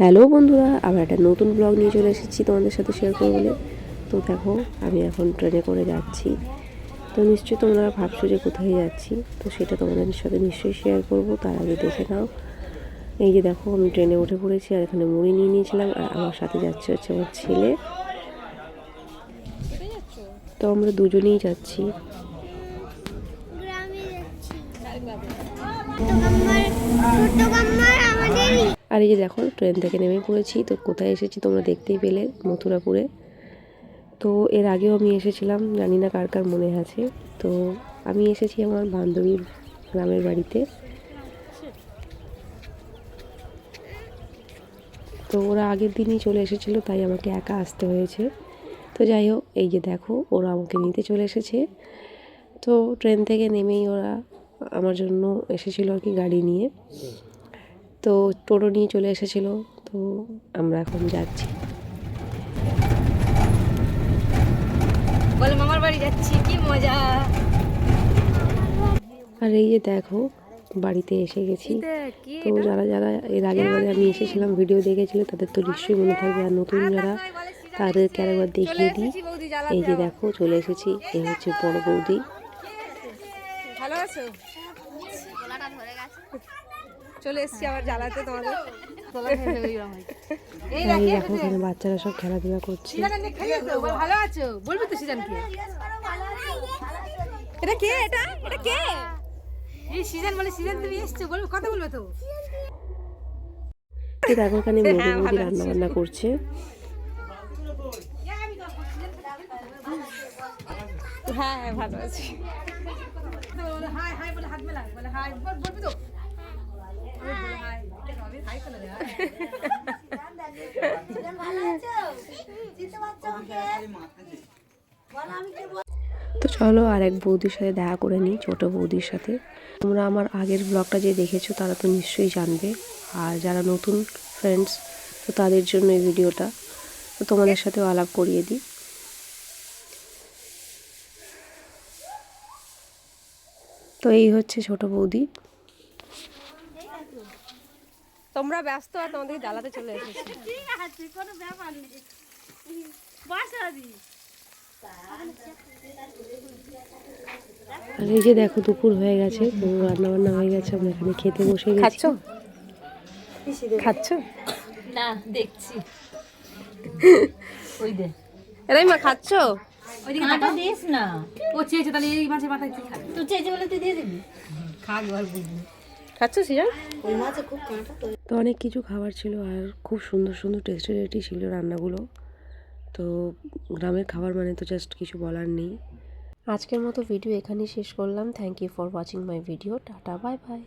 Hello বন্ধুরা, আবার একটা নতুন ব্লগ নিয়ে চলে এসেছি তোমাদের সাথে শেয়ার করবো বলে। তো দেখো, আমি এখন ট্রেনে করে যাচ্ছি। তো নিশ্চয়ই তোমরা ভাবছো যে কোথায় যাচ্ছি, তো সেটা তোমাদের সাথে নিশ্চয়ই শেয়ার করব। তার আগে দেখে নাও, এই যে দেখো আমি ট্রেনে উঠে পড়েছি, আর এখানে মুড়ি নিয়ে নিয়েছিলাম, আর আমার সাথে যাচ্ছে হচ্ছে আমার ছেলে। তো আমরা দুজনেই যাচ্ছি। আর এই যে দেখো ট্রেন থেকে নেমে পড়েছি। তো কোথায় এসেছি তোমরা দেখতেই পেলে, মথুরাপুরে। তো এর আগেও আমি এসেছিলাম, জানি না কার কার মনে আছে। তো আমি এসেছি আমার বান্ধবীর গ্রামের বাড়িতে। তো ওরা আগের দিনই চলে এসেছিলো, তাই আমাকে একা আসতে হয়েছে। তো যাই হোক, এই যে দেখো ওরা আমাকে নিতে চলে এসেছে। তো ট্রেন থেকে নেমেই ওরা আমার জন্য এসেছিলো আর কি, গাড়ি নিয়ে। তো টোটো নিয়ে চলে এসেছিলো। তো আমরা এখন যাচ্ছি। বলে মামার বাড়ি যাচ্ছি, কি মজা। আর এই যে দেখো বাড়িতে এসে গেছি। তো যারা যারা এর আগের বারে আমি এসেছিলাম, ভিডিও দেখেছিল, তাদের তো নিশ্চয়ই মনে থাকবে। আর নতুন যারা, তাদেরকে আরেকবার দেখিয়ে দিই। এই যে দেখো চলে এসেছি, এই হচ্ছে বড় বৌদি। ভালো আছো? চলে এসেছি আবার জ্বালাতে তোমাদের। এই দেখো এখানে বাচ্চারা সব খেলাধুলা করছে। ভালো আছো বলবি তো সিজনকে? এটা কে? এটা কে? এই সিজন বলে, সিজন তুমি এসছো বলবো, কথা বলবে তো। তো দেখো এখানে বৌদি রান্না বান্না করছে। হ্যাঁ হ্যাঁ ভালো আছি। হাই হাই বলে হাত মেলা, বলে হাই বলবি তো। তো চলো আর এক বৌদির সাথে দেখা করে নিই, ছোটো বৌদির সাথে। তোমরা আমার আগের ব্লগটা যে দেখেছো তারা তো নিশ্চয়ই জানবে। আর যারা নতুন ফ্রেন্ডস, তো তাদের জন্য এই ভিডিওটা। তো তোমাদের সাথেও আলাপ করিয়ে দিই। তো এই হচ্ছে ছোট বৌদি। তোমরা ব্যস্ত আর তোমাদের জ্বালাতে চলে এসেছি। আর এই যে দেখো দুপুর হয়ে গেছে, তো রান্না বান্না হয়ে গেছে, আমরা এখানে খেতে বসে গেছি। খাচ্ছ? না, দেখছি। ওই দে। এরাই মা খাচ্ছ? ওইদিকে টাকা দিস না। ও চেয়েছে, তাহলে এই মাছের মাথায় কি খাবে? তুই চেয়েছে বলে তুই দিয়ে দিবি। খা আর বুঝবি। খাচ্ছ সিজন? ওই মাছে খুব কাঁটা। তো অনেক কিছু খাবার ছিল, আর খুব সুন্দর সুন্দর টেস্টি ছিল রান্নাগুলো। তো গ্রামের খাবার মানে তো জাস্ট কিছু বলার নেই। আজকের মতো ভিডিও এখানেই শেষ করলাম। Thank you for watching my video. Tata, bye by.